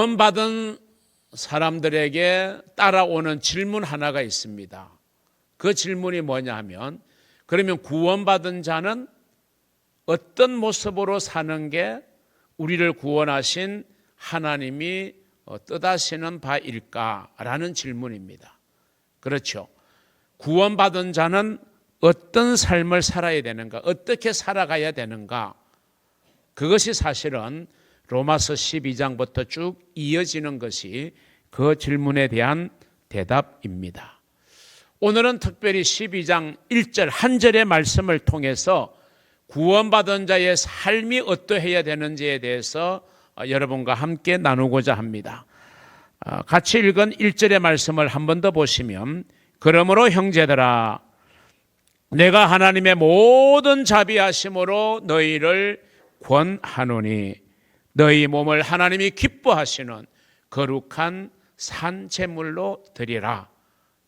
구원받은 사람들에게 따라오는 질문 하나가 있습니다. 그 질문이 뭐냐 하면, 그러면 구원받은 자는 어떤 모습으로 사는 게 우리를 구원하신 하나님이 뜻하시는 바일까라는 질문입니다. 그렇죠. 구원받은 자는 어떤 삶을 살아야 되는가, 어떻게 살아가야 되는가, 그것이 사실은 로마서 12장부터 쭉 이어지는 것이 그 질문에 대한 대답입니다. 오늘은 특별히 12장 1절 한 절의 말씀을 통해서 구원받은 자의 삶이 어떠해야 되는지에 대해서 여러분과 함께 나누고자 합니다. 같이 읽은 1절의 말씀을 한 번 더 보시면, 그러므로 형제들아 내가 하나님의 모든 자비하심으로 너희를 권하노니 너희 몸을 하나님이 기뻐하시는 거룩한 산 제물로 드리라.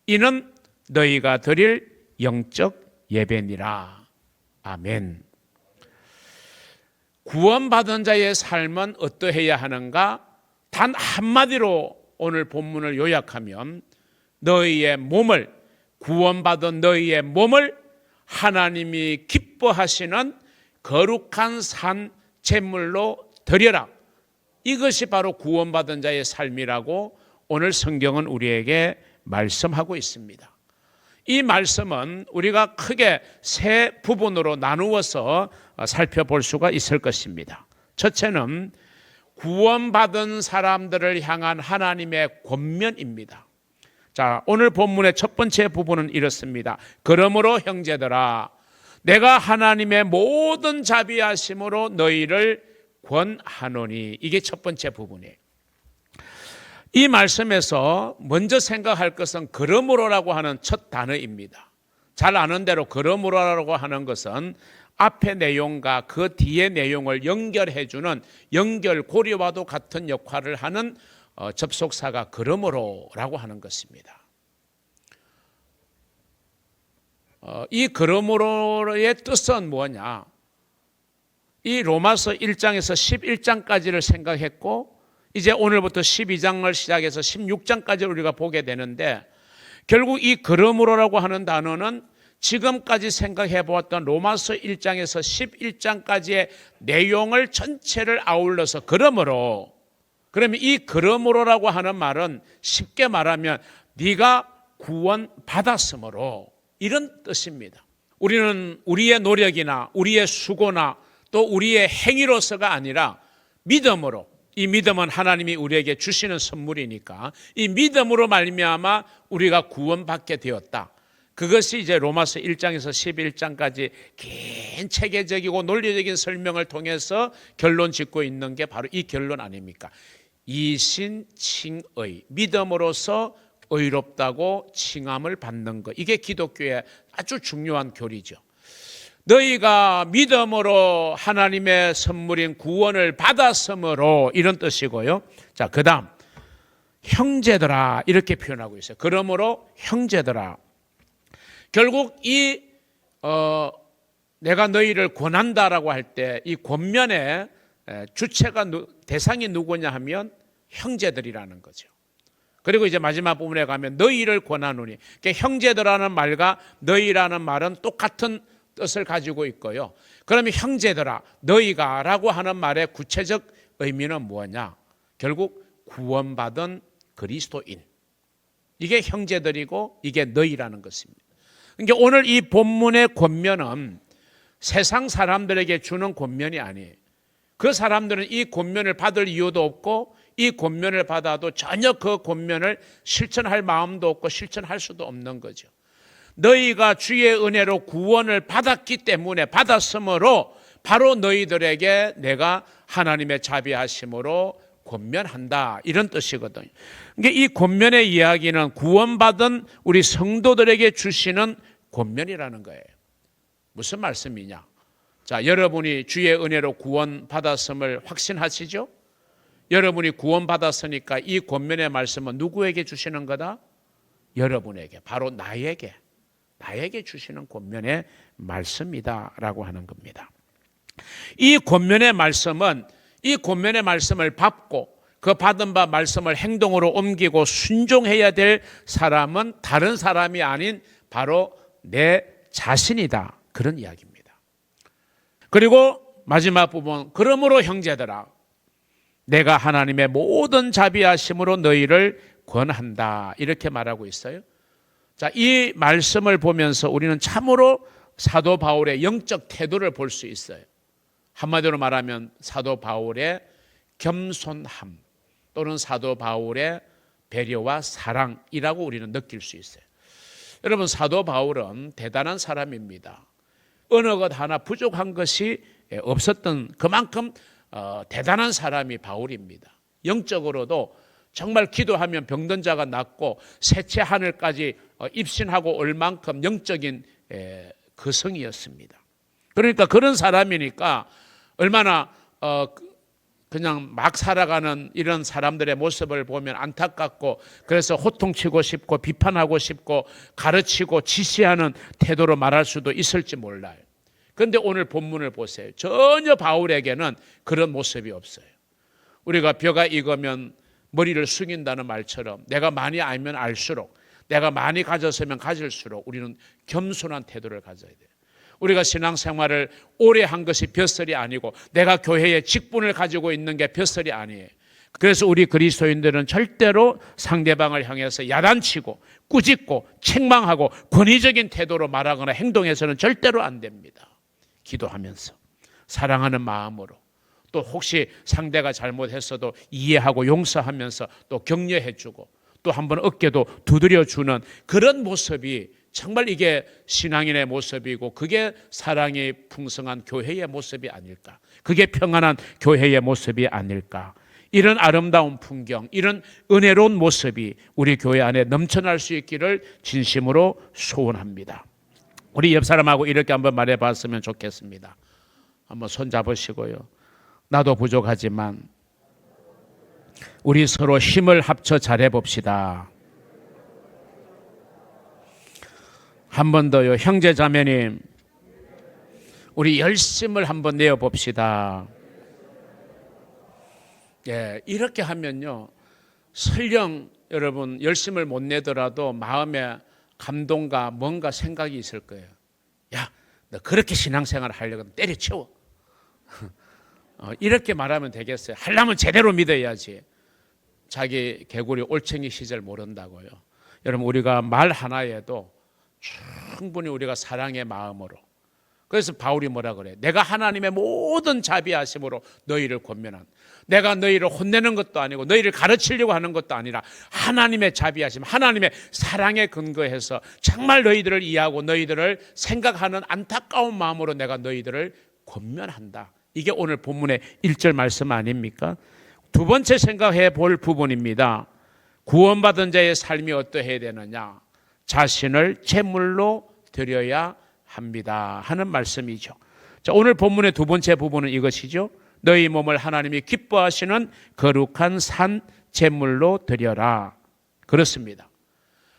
이는 너희가 드릴 영적 예배니라. 아멘. 구원받은 자의 삶은 어떠해야 하는가? 단 한마디로 오늘 본문을 요약하면, 너희의 몸을, 구원받은 너희의 몸을 하나님이 기뻐하시는 거룩한 산 제물로 드려라. 이것이 바로 구원받은 자의 삶이라고 오늘 성경은 우리에게 말씀하고 있습니다. 이 말씀은 우리가 크게 세 부분으로 나누어서 살펴볼 수가 있을 것입니다. 첫째는 구원받은 사람들을 향한 하나님의 권면입니다. 자, 오늘 본문의 첫 번째 부분은 이렇습니다. 그러므로 형제들아 내가 하나님의 모든 자비하심으로 너희를 권하노니, 이게 첫 번째 부분이에요. 이 말씀에서 먼저 생각할 것은 그러므로라고 하는 첫 단어입니다. 잘 아는 대로 그러므로라고 하는 것은 앞의 내용과 그 뒤의 내용을 연결해주는 연결고리와도 같은 역할을 하는 접속사가 그러므로라고 하는 것입니다. 이 그러므로의 뜻은 뭐냐? 이 로마서 1장에서 11장까지를 생각했고, 이제 오늘부터 12장을 시작해서 16장까지 우리가 보게 되는데, 결국 이 그러므로라고 하는 단어는 지금까지 생각해 보았던 로마서 1장에서 11장까지의 내용을 전체를 아울러서 그러므로, 그러면 이 그러므로라고 하는 말은 쉽게 말하면 네가 구원받았으므로, 이런 뜻입니다. 우리는 우리의 노력이나 우리의 수고나 또 우리의 행위로서가 아니라 믿음으로, 이 믿음은 하나님이 우리에게 주시는 선물이니까 이 믿음으로 말미암아 우리가 구원받게 되었다. 그것이 이제 로마서 1장에서 11장까지 긴 체계적이고 논리적인 설명을 통해서 결론 짓고 있는 게 바로 이 결론 아닙니까? 이신칭의, 믿음으로서 의롭다고 칭함을 받는 것, 이게 기독교의 아주 중요한 교리죠. 너희가 믿음으로 하나님의 선물인 구원을 받았으므로, 이런 뜻이고요. 자, 그 다음 형제들아 이렇게 표현하고 있어요. 그러므로 형제들아, 결국 이 내가 너희를 권한다라고 할 때 이 권면의 주체가 대상이 누구냐 하면 형제들이라는 거죠. 그리고 이제 마지막 부분에 가면 너희를 권하노니, 그러니까 형제들라는 말과 너희라는 말은 똑같은 뜻을 가지고 있고요. 그러면 형제들아, 너희가 라고 하는 말의 구체적 의미는 뭐냐? 결국 구원받은 그리스도인, 이게 형제들이고 이게 너희라는 것입니다. 그러니까 오늘 이 본문의 권면은 세상 사람들에게 주는 권면이 아니에요. 그 사람들은 이 권면을 받을 이유도 없고 이 권면을 받아도 전혀 그 권면을 실천할 마음도 없고 실천할 수도 없는 거죠. 너희가 주의 은혜로 구원을 받았기 때문에, 받았으므로 바로 너희들에게 내가 하나님의 자비하심으로 권면한다, 이런 뜻이거든요. 그러니까 이 권면의 이야기는 구원받은 우리 성도들에게 주시는 권면이라는 거예요. 무슨 말씀이냐? 자, 여러분이 주의 은혜로 구원받았음을 확신하시죠? 여러분이 구원받았으니까 이 권면의 말씀은 누구에게 주시는 거다? 여러분에게, 바로 나에게 주시는 권면의 말씀이다라고 하는 겁니다. 이 권면의 말씀은, 이 권면의 말씀을 받고 그 받은 바 말씀을 행동으로 옮기고 순종해야 될 사람은 다른 사람이 아닌 바로 내 자신이다. 그런 이야기입니다. 그리고 마지막 부분, 그러므로 형제들아 내가 하나님의 모든 자비하심으로 너희를 권한다. 이렇게 말하고 있어요. 자, 이 말씀을 보면서 우리는 참으로 사도 바울의 영적 태도를 볼 수 있어요. 한마디로 말하면 사도 바울의 겸손함 또는 사도 바울의 배려와 사랑이라고 우리는 느낄 수 있어요. 여러분, 사도 바울은 대단한 사람입니다. 어느 것 하나 부족한 것이 없었던 그만큼 대단한 사람이 바울입니다. 영적으로도 정말 기도하면 병든 자가 낫고 셋째 하늘까지 입신하고 올 만큼 영적인 거성이었습니다. 그러니까 그런 사람이니까 얼마나 그냥 막 살아가는 이런 사람들의 모습을 보면 안타깝고 그래서 호통치고 싶고 비판하고 싶고 가르치고 지시하는 태도로 말할 수도 있을지 몰라요. 그런데 오늘 본문을 보세요. 전혀 바울에게는 그런 모습이 없어요. 우리가 벼가 익으면 머리를 숙인다는 말처럼 내가 많이 알면 알수록 내가 많이 가졌으면 가질수록 우리는 겸손한 태도를 가져야 돼요. 우리가 신앙생활을 오래 한 것이 벼슬이 아니고 내가 교회에 직분을 가지고 있는 게 벼슬이 아니에요. 그래서 우리 그리스도인들은 절대로 상대방을 향해서 야단치고 꾸짖고 책망하고 권위적인 태도로 말하거나 행동해서는 절대로 안 됩니다. 기도하면서 사랑하는 마음으로 또 혹시 상대가 잘못했어도 이해하고 용서하면서 또 격려해주고 또 한번 어깨도 두드려주는 그런 모습이 정말 이게 신앙인의 모습이고 그게 사랑이 풍성한 교회의 모습이 아닐까. 그게 평안한 교회의 모습이 아닐까. 이런 아름다운 풍경, 이런 은혜로운 모습이 우리 교회 안에 넘쳐날 수 있기를 진심으로 소원합니다. 우리 옆 사람하고 이렇게 한번 말해봤으면 좋겠습니다. 한번 손 잡으시고요. 나도 부족하지만 우리 서로 힘을 합쳐 잘해봅시다. 한 번 더요. 형제 자매님, 우리 열심을 한번 내어봅시다. 예, 이렇게 하면요, 설령 여러분 열심을 못 내더라도 마음에 감동과 뭔가 생각이 있을 거예요. 야, 너 그렇게 신앙생활을 하려고 때려치워. 이렇게 말하면 되겠어요. 하려면 제대로 믿어야지. 자기 개구리 올챙이 시절 모른다고요. 여러분, 우리가 말 하나에도 충분히 우리가 사랑의 마음으로. 그래서 바울이 뭐라 그래? 내가 하나님의 모든 자비하심으로 너희를 권면한. 내가 너희를 혼내는 것도 아니고 너희를 가르치려고 하는 것도 아니라 하나님의 자비하심, 하나님의 사랑에 근거해서 정말 너희들을 이해하고 너희들을 생각하는 안타까운 마음으로 내가 너희들을 권면한다. 이게 오늘 본문의 1절 말씀 아닙니까? 두 번째 생각해 볼 부분입니다. 구원받은 자의 삶이 어떠해야 되느냐? 자신을 제물로 드려야 합니다 하는 말씀이죠. 자, 오늘 본문의 두 번째 부분은 이것이죠. 너희 몸을 하나님이 기뻐하시는 거룩한 산 제물로 드려라. 그렇습니다.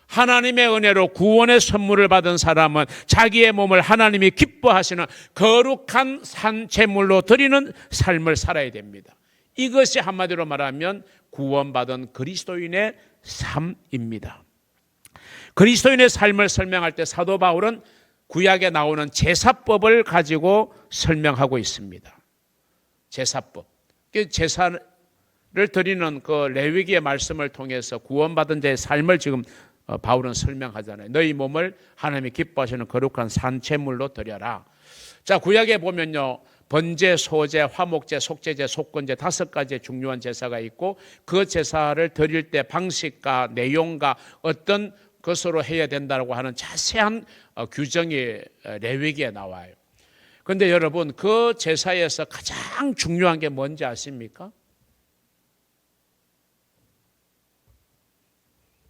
하나님의 은혜로 구원의 선물을 받은 사람은 자기의 몸을 하나님이 기뻐하시는 거룩한 산 제물로 드리는 삶을 살아야 됩니다. 이것이 한마디로 말하면 구원받은 그리스도인의 삶입니다. 그리스도인의 삶을 설명할 때 사도 바울은 구약에 나오는 제사법을 가지고 설명하고 있습니다. 제사법. 제사를 드리는 그 레위기의 말씀을 통해서 구원받은 자의 삶을 지금 바울은 설명하잖아요. 너희 몸을 하나님이 기뻐하시는 거룩한 산제물로 드려라. 자, 구약에 보면요, 번제, 소제, 화목제, 속제제, 속건제 5가지의 중요한 제사가 있고 그 제사를 드릴 때 방식과 내용과 어떤 것으로 해야 된다고 하는 자세한 규정이 레위기에 나와요. 그런데 여러분, 그 제사에서 가장 중요한 게 뭔지 아십니까?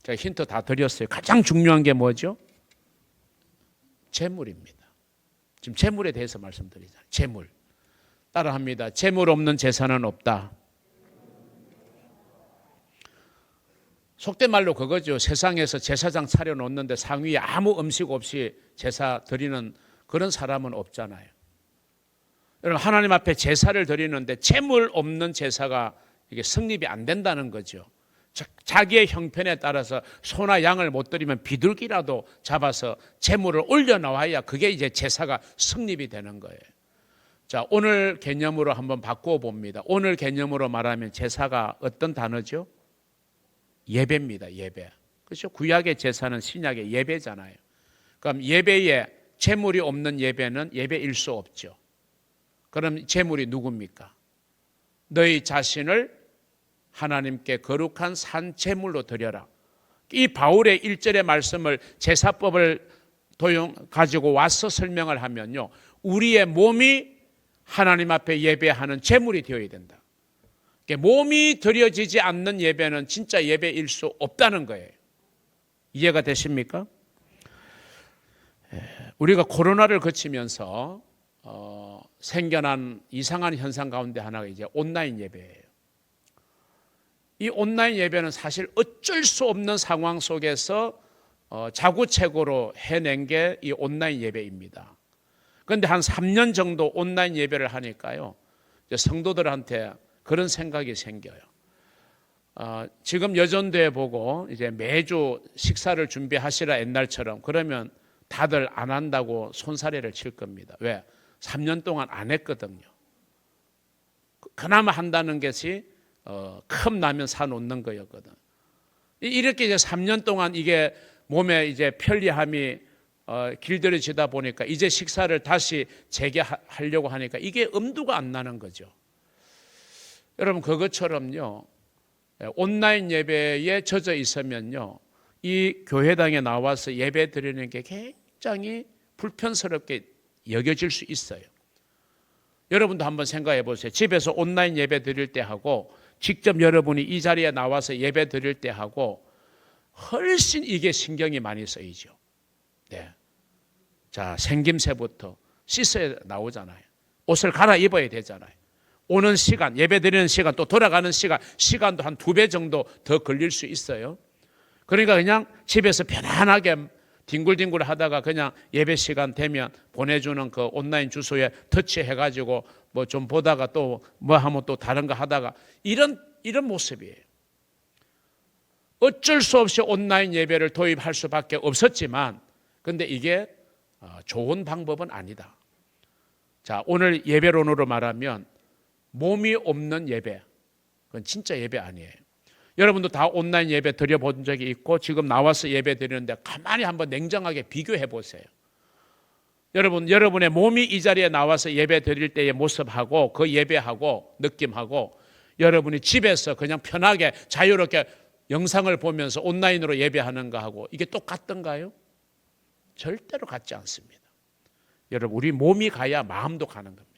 제가 힌트 다 드렸어요. 가장 중요한 게 뭐죠? 제물입니다. 지금 제물에 대해서 말씀드리잖아요. 제물. 따라합니다. 제물 없는 제사는 없다. 속된 말로 그거죠. 세상에서 제사장 차려놓는데 상위에 아무 음식 없이 제사 드리는 그런 사람은 없잖아요. 여러분, 하나님 앞에 제사를 드리는데 제물 없는 제사가 이게 성립이 안 된다는 거죠. 자기의 형편에 따라서 소나 양을 못 드리면 비둘기라도 잡아서 제물을 올려놓아야 그게 이제 제사가 성립이 되는 거예요. 자, 오늘 개념으로 한번 바꾸어 봅니다. 오늘 개념으로 말하면 제사가 어떤 단어죠? 예배입니다. 예배. 그렇죠? 구약의 제사는 신약의 예배잖아요. 그럼 예배에 제물이 없는 예배는 예배일 수 없죠. 그럼 제물이 누굽니까? 너희 자신을 하나님께 거룩한 산 제물로 드려라. 이 바울의 1절의 말씀을 제사법을 가지고 와서 설명을 하면요, 우리의 몸이 하나님 앞에 예배하는 제물이 되어야 된다. 몸이 드려지지 않는 예배는 진짜 예배일 수 없다는 거예요. 이해가 되십니까? 우리가 코로나를 거치면서 생겨난 이상한 현상 가운데 하나가 이제 온라인 예배예요. 이 온라인 예배는 사실 어쩔 수 없는 상황 속에서 자구책으로 해낸 게 이 온라인 예배입니다. 그런데 한 3년 정도 온라인 예배를 하니까요, 성도들한테 그런 생각이 생겨요. 지금 여전도에 보고 이제 매주 식사를 준비하시라 옛날처럼 그러면 다들 안 한다고 손사래를 칠 겁니다. 왜? 3년 동안 안 했거든요. 그나마 한다는 것이 컵라면 사놓는 거였거든. 이렇게 이제 3년 동안 이게 몸에 이제 편리함이 길들여지다 보니까 이제 식사를 다시 재개하려고 하니까 이게 엄두가 안 나는 거죠. 여러분, 그것처럼요, 온라인 예배에 젖어 있으면요, 이 교회당에 나와서 예배 드리는 게 굉장히 불편스럽게 여겨질 수 있어요. 여러분도 한번 생각해 보세요. 집에서 온라인 예배 드릴 때 하고 직접 여러분이 이 자리에 나와서 예배 드릴 때 하고 훨씬 이게 신경이 많이 쓰이죠. 네. 자, 생김새부터 씻어야 나오잖아요. 옷을 갈아입어야 되잖아요. 오는 시간, 예배 드리는 시간, 또 돌아가는 시간도 한 2배 정도 더 걸릴 수 있어요. 그러니까 그냥 집에서 편안하게 뒹굴뒹굴 하다가 그냥 예배 시간 되면 보내주는 그 온라인 주소에 터치해가지고 뭐 좀 보다가 또 뭐 하면 또 다른 거 하다가 이런 모습이에요. 어쩔 수 없이 온라인 예배를 도입할 수밖에 없었지만, 근데 이게 좋은 방법은 아니다. 자, 오늘 예배론으로 말하면 몸이 없는 예배, 그건 진짜 예배 아니에요. 여러분도 다 온라인 예배 드려본 적이 있고 지금 나와서 예배 드리는데 가만히 한번 냉정하게 비교해 보세요. 여러분의 몸이 이 자리에 나와서 예배 드릴 때의 모습하고 그 예배하고 느낌하고 여러분이 집에서 그냥 편하게 자유롭게 영상을 보면서 온라인으로 예배하는 거하고 이게 똑같던가요? 절대로 같지 않습니다. 여러분, 우리 몸이 가야 마음도 가는 겁니다.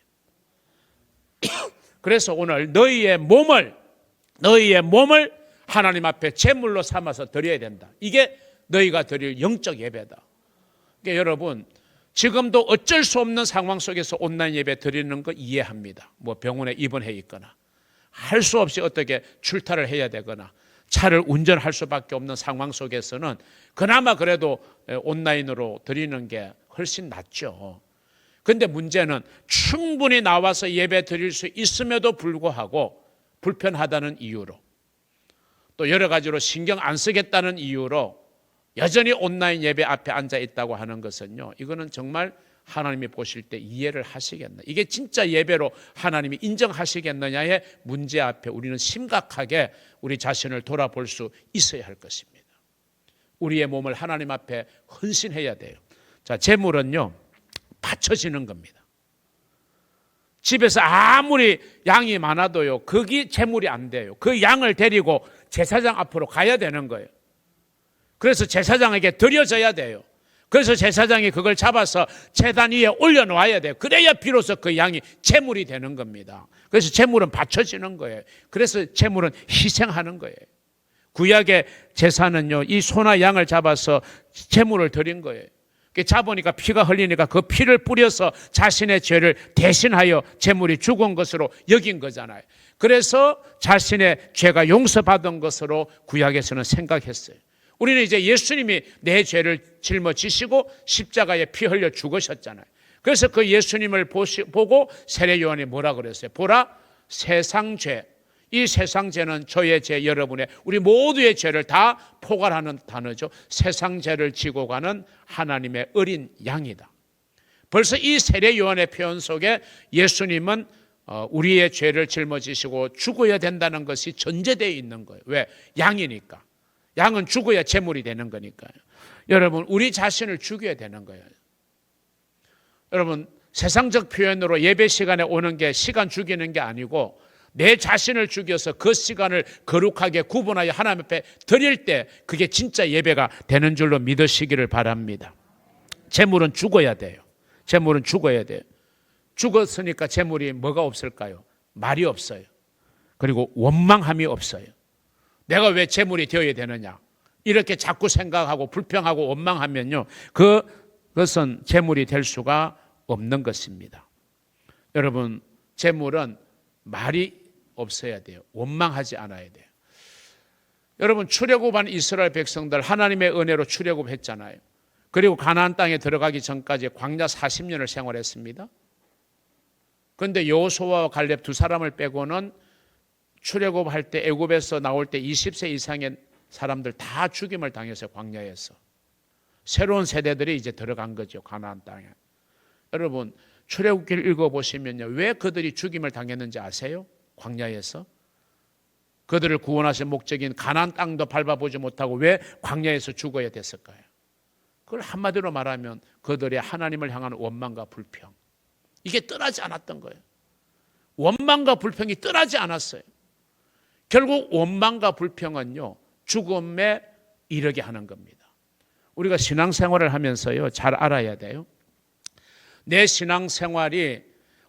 그래서 오늘 너희의 몸을 하나님 앞에 제물로 삼아서 드려야 된다. 이게 너희가 드릴 영적 예배다. 그러니까 여러분, 지금도 어쩔 수 없는 상황 속에서 온라인 예배 드리는 거 이해합니다. 뭐 병원에 입원해 있거나 할 수 없이 어떻게 출타를 해야 되거나 차를 운전할 수밖에 없는 상황 속에서는 그나마 그래도 온라인으로 드리는 게 훨씬 낫죠. 그런데 문제는 충분히 나와서 예배 드릴 수 있음에도 불구하고 불편하다는 이유로 또 여러 가지로 신경 안 쓰겠다는 이유로 여전히 온라인 예배 앞에 앉아 있다고 하는 것은요, 이거는 정말 하나님이 보실 때 이해를 하시겠나, 이게 진짜 예배로 하나님이 인정하시겠느냐의 문제 앞에 우리는 심각하게 우리 자신을 돌아볼 수 있어야 할 것입니다. 우리의 몸을 하나님 앞에 헌신해야 돼요. 자, 제물은요 바쳐지는 겁니다. 집에서 아무리 양이 많아도요, 그게 제물이 안 돼요. 그 양을 데리고 제사장 앞으로 가야 되는 거예요. 그래서 제사장에게 드려져야 돼요. 그래서 제사장이 그걸 잡아서 제단 위에 올려놓아야 돼요. 그래야 비로소 그 양이 제물이 되는 겁니다. 그래서 제물은 바쳐지는 거예요. 그래서 제물은 희생하는 거예요. 구약의 제사는요, 이 소나 양을 잡아서 제물을 드린 거예요. 잡으니까 피가 흘리니까 그 피를 뿌려서 자신의 죄를 대신하여 제물이 죽은 것으로 여긴 거잖아요. 그래서 자신의 죄가 용서받은 것으로 구약에서는 생각했어요. 우리는 이제 예수님이 내 죄를 짊어지시고 십자가에 피 흘려 죽으셨잖아요. 그래서 그 예수님을 보고 세례 요한이 뭐라 그랬어요? 보라, 세상 죄, 이 세상 죄는 저의 죄, 여러분의, 우리 모두의 죄를 다 포괄하는 단어죠. 세상 죄를 지고 가는 하나님의 어린 양이다. 벌써 이 세례 요한의 표현 속에 예수님은 우리의 죄를 짊어지시고 죽어야 된다는 것이 전제되어 있는 거예요. 왜? 양이니까. 양은 죽어야 제물이 되는 거니까요. 여러분, 우리 자신을 죽여야 되는 거예요. 여러분, 세상적 표현으로 예배 시간에 오는 게 시간 죽이는 게 아니고 내 자신을 죽여서 그 시간을 거룩하게 구분하여 하나님 앞에 드릴 때 그게 진짜 예배가 되는 줄로 믿으시기를 바랍니다. 제물은 죽어야 돼요. 제물은 죽어야 돼요. 죽었으니까 제물이 뭐가 없을까요? 말이 없어요. 그리고 원망함이 없어요. 내가 왜 제물이 되어야 되느냐? 이렇게 자꾸 생각하고 불평하고 원망하면요, 그것은 제물이 될 수가 없는 것입니다. 여러분, 제물은 말이 없어야 돼요. 원망하지 않아야 돼요. 여러분, 출애굽한 이스라엘 백성들 하나님의 은혜로 출애굽했잖아요. 그리고 가나안 땅에 들어가기 전까지 광야 40년을 생활했습니다. 그런데 여호수아와 갈렙 두 사람을 빼고는 출애굽할 때, 애굽에서 나올 때 20세 이상의 사람들 다 죽임을 당했어요. 광야에서. 새로운 세대들이 이제 들어간 거죠. 가나안 땅에. 여러분, 출애굽기를 읽어보시면요, 왜 그들이 죽임을 당했는지 아세요? 광야에서. 그들을 구원하신 목적인 가나안 땅도 밟아보지 못하고 왜 광야에서 죽어야 됐을까요? 그걸 한마디로 말하면 그들의 하나님을 향한 원망과 불평, 이게 떠나지 않았던 거예요. 원망과 불평이 떠나지 않았어요. 결국 원망과 불평은요, 죽음에 이르게 하는 겁니다. 우리가 신앙생활을 하면서요, 잘 알아야 돼요. 내 신앙생활이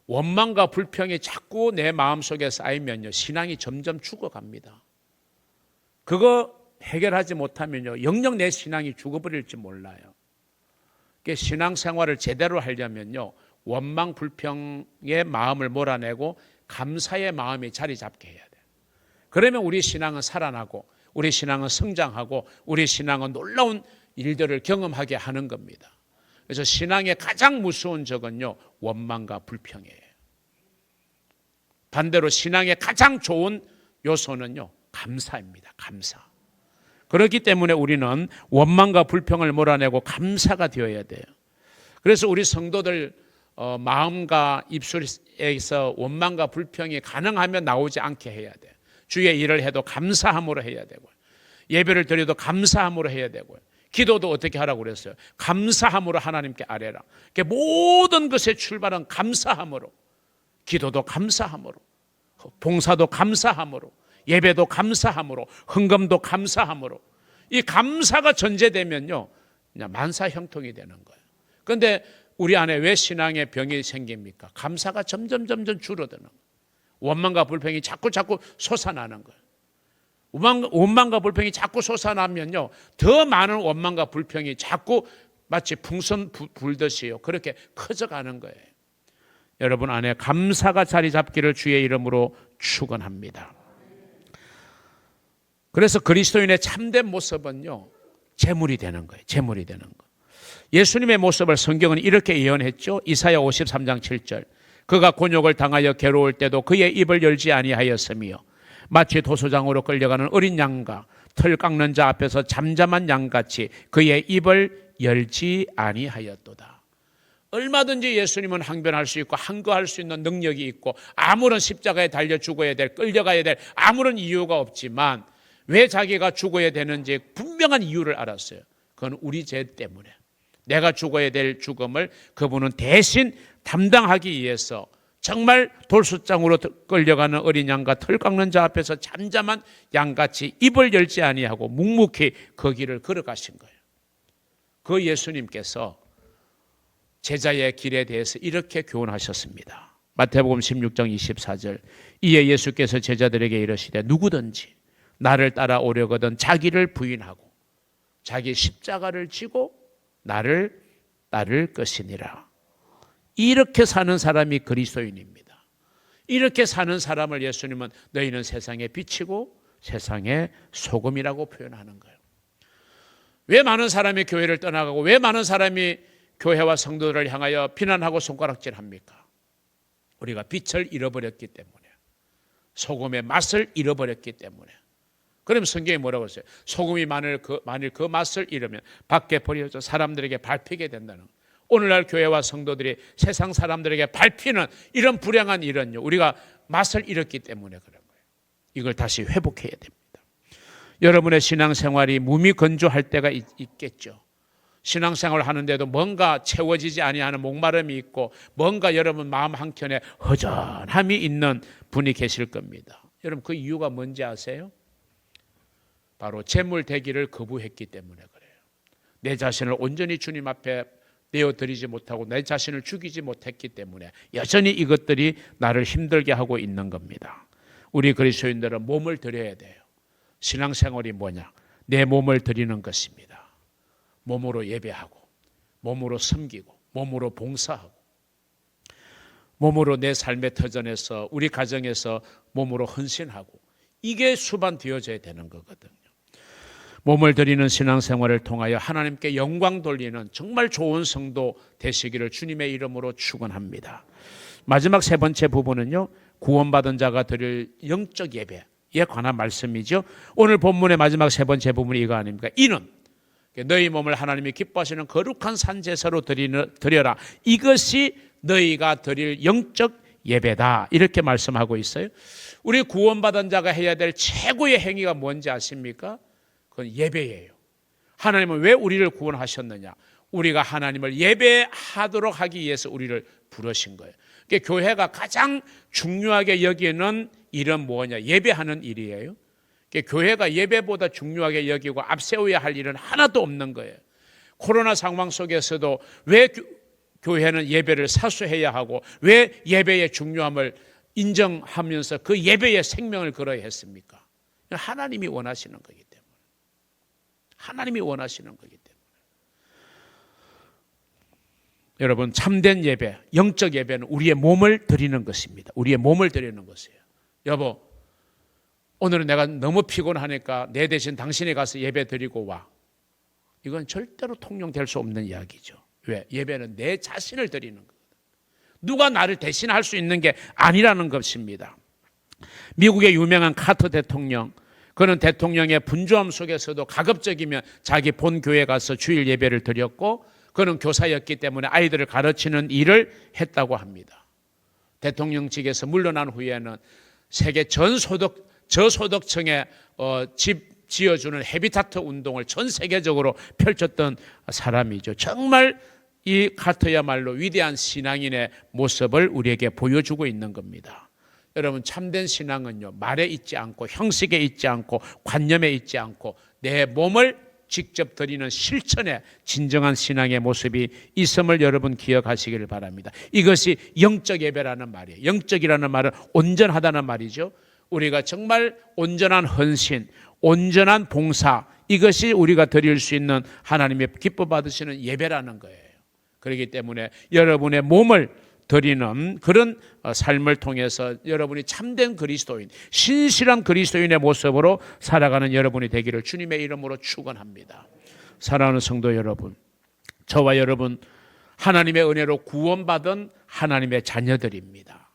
원망과 불평이 자꾸 내 마음속에 쌓이면요, 신앙이 점점 죽어갑니다. 그거 해결하지 못하면요, 영영 내 신앙이 죽어버릴지 몰라요. 신앙생활을 제대로 하려면요, 원망 불평의 마음을 몰아내고 감사의 마음이 자리 잡게 해야 돼요. 그러면 우리 신앙은 살아나고 우리 신앙은 성장하고 우리 신앙은 놀라운 일들을 경험하게 하는 겁니다. 그래서 신앙의 가장 무서운 적은요, 원망과 불평이에요. 반대로 신앙의 가장 좋은 요소는요, 감사입니다. 감사. 그렇기 때문에 우리는 원망과 불평을 몰아내고 감사가 되어야 돼요. 그래서 우리 성도들 마음과 입술에서 원망과 불평이 가능하면 나오지 않게 해야 돼요. 주의 일을 해도 감사함으로 해야 되고요. 예배를 드려도 감사함으로 해야 되고요. 기도도 어떻게 하라고 그랬어요? 감사함으로 하나님께 아뢰라. 모든 것의 출발은 감사함으로, 기도도 감사함으로, 봉사도 감사함으로, 예배도 감사함으로, 헌금도 감사함으로. 이 감사가 전제되면요, 그냥 만사형통이 되는 거예요. 그런데 우리 안에 왜 신앙의 병이 생깁니까? 감사가 점점 줄어드는 거예요. 원망과 불평이 자꾸 솟아나는 거예요. 원망과 불평이 자꾸 솟아나면요, 더 많은 원망과 불평이 자꾸 마치 풍선 불듯이요, 그렇게 커져가는 거예요. 여러분 안에 감사가 자리 잡기를 주의 이름으로 축원합니다. 그래서 그리스도인의 참된 모습은요, 제물이 되는 거예요. 제물이 되는 거. 예수님의 모습을 성경은 이렇게 예언했죠. 이사야 53장 7절. 그가 곤욕을 당하여 괴로울 때도 그의 입을 열지 아니하였으며 마치 도소장으로 끌려가는 어린 양과 털 깎는 자 앞에서 잠잠한 양같이 그의 입을 열지 아니하였도다. 얼마든지 예수님은 항변할 수 있고 항거할 수 있는 능력이 있고 아무런 십자가에 달려 죽어야 될, 끌려가야 될 아무런 이유가 없지만 왜 자기가 죽어야 되는지 분명한 이유를 알았어요. 그건 우리 죄 때문에. 내가 죽어야 될 죽음을 그분은 대신 담당하기 위해서 정말 돌숫장으로 끌려가는 어린 양과 털 깎는 자 앞에서 잠잠한 양같이 입을 열지 아니하고 묵묵히 그 길을 걸어가신 거예요. 그 예수님께서 제자의 길에 대해서 이렇게 교훈하셨습니다. 마태복음 16장 24절. 이에 예수께서 제자들에게 이르시되 누구든지 나를 따라오려거든 자기를 부인하고 자기 십자가를 지고 나를 따를 것이니라. 이렇게 사는 사람이 그리스도인입니다. 이렇게 사는 사람을 예수님은 너희는 세상의 빛이고 세상의 소금이라고 표현하는 거예요. 왜 많은 사람이 교회를 떠나가고 왜 많은 사람이 교회와 성도들을 향하여 비난하고 손가락질합니까? 우리가 빛을 잃어버렸기 때문에. 소금의 맛을 잃어버렸기 때문에. 그럼 성경이 뭐라고 했어요? 소금이 만일 그 맛을 잃으면 밖에 버려져 사람들에게 밟히게 된다는 거예요. 오늘날 교회와 성도들이 세상 사람들에게 밟히는 이런 불행한 일은요, 우리가 맛을 잃었기 때문에 그런 거예요. 이걸 다시 회복해야 됩니다. 여러분의 신앙생활이 무미건조할 때가 있겠죠. 신앙생활을 하는데도 뭔가 채워지지 아니하는 목마름이 있고 뭔가 여러분 마음 한켠에 허전함이 있는 분이 계실 겁니다. 여러분 그 이유가 뭔지 아세요? 바로 재물 되기를 거부했기 때문에 그래요. 내 자신을 온전히 주님 앞에 내어드리지 못하고 내 자신을 죽이지 못했기 때문에 여전히 이것들이 나를 힘들게 하고 있는 겁니다. 우리 그리스도인들은 몸을 드려야 돼요. 신앙생활이 뭐냐? 내 몸을 드리는 것입니다. 몸으로 예배하고 몸으로 섬기고 몸으로 봉사하고 몸으로 내 삶의 터전에서 우리 가정에서 몸으로 헌신하고 이게 수반되어져야 되는 거거든요. 몸을 드리는 신앙생활을 통하여 하나님께 영광 돌리는 정말 좋은 성도 되시기를 주님의 이름으로 축원합니다. 마지막 세 번째 부분은요, 구원받은 자가 드릴 영적 예배에 관한 말씀이죠. 오늘 본문의 마지막 세 번째 부분이 이거 아닙니까? 이는 너희 몸을 하나님이 기뻐하시는 거룩한 산제사로 드려라. 이것이 너희가 드릴 영적 예배다. 이렇게 말씀하고 있어요. 우리 구원받은 자가 해야 될 최고의 행위가 뭔지 아십니까? 그건 예배예요. 하나님은 왜 우리를 구원하셨느냐? 우리가 하나님을 예배하도록 하기 위해서 우리를 부르신 거예요. 그러니까 교회가 가장 중요하게 여기는 일은 뭐냐? 예배하는 일이에요. 그러니까 교회가 예배보다 중요하게 여기고 앞세워야 할 일은 하나도 없는 거예요. 코로나 상황 속에서도 왜 교회는 예배를 사수해야 하고 왜 예배의 중요함을 인정하면서 그 예배의 생명을 걸어야 했습니까? 하나님이 원하시는 거기 때문에. 하나님이 원하시는 거기 때문에. 여러분, 참된 예배, 영적 예배는 우리의 몸을 드리는 것입니다. 우리의 몸을 드리는 것이에요. 여보, 오늘은 내가 너무 피곤하니까 내 대신 당신이 가서 예배 드리고 와. 이건 절대로 통용될 수 없는 이야기죠. 왜? 예배는 내 자신을 드리는 거거든요. 누가 나를 대신할 수 있는 게 아니라는 것입니다. 미국의 유명한 카터 대통령, 그는 대통령의 분주함 속에서도 가급적이면 자기 본 교회에 가서 주일 예배를 드렸고 그는 교사였기 때문에 아이들을 가르치는 일을 했다고 합니다. 대통령직에서 물러난 후에는 세계 저소득층에 집 지어주는 헤비타트 운동을 전 세계적으로 펼쳤던 사람이죠. 정말 이 카터야말로 위대한 신앙인의 모습을 우리에게 보여주고 있는 겁니다. 여러분, 참된 신앙은요, 말에 있지 않고 형식에 있지 않고 관념에 있지 않고 내 몸을 직접 드리는 실천에 진정한 신앙의 모습이 있음을 여러분 기억하시기를 바랍니다. 이것이 영적 예배라는 말이에요. 영적이라는 말은 온전하다는 말이죠. 우리가 정말 온전한 헌신, 온전한 봉사, 이것이 우리가 드릴 수 있는 하나님의 기뻐 받으시는 예배라는 거예요. 그렇기 때문에 여러분의 몸을 드리는 그런 삶을 통해서 여러분이 참된 그리스도인, 신실한 그리스도인의 모습으로 살아가는 여러분이 되기를 주님의 이름으로 축원합니다. 사랑하는 성도 여러분, 저와 여러분 하나님의 은혜로 구원받은 하나님의 자녀들입니다.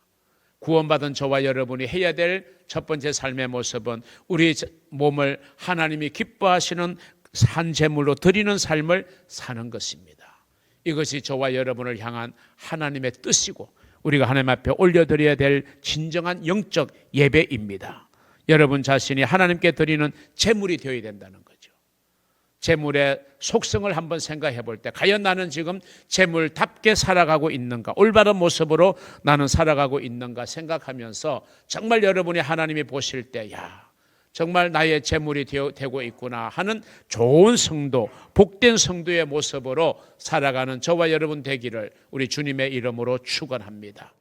구원받은 저와 여러분이 해야 될 첫 번째 삶의 모습은 우리 몸을 하나님이 기뻐하시는 산 제물로 드리는 삶을 사는 것입니다. 이것이 저와 여러분을 향한 하나님의 뜻이고 우리가 하나님 앞에 올려드려야 될 진정한 영적 예배입니다. 여러분 자신이 하나님께 드리는 제물이 되어야 된다는 거죠. 제물의 속성을 한번 생각해 볼 때 과연 나는 지금 제물답게 살아가고 있는가, 올바른 모습으로 나는 살아가고 있는가 생각하면서 정말 여러분이 하나님이 보실 때 정말 나의 제물이 되고 있구나 하는 좋은 성도, 복된 성도의 모습으로 살아가는 저와 여러분 되기를 우리 주님의 이름으로 축원합니다.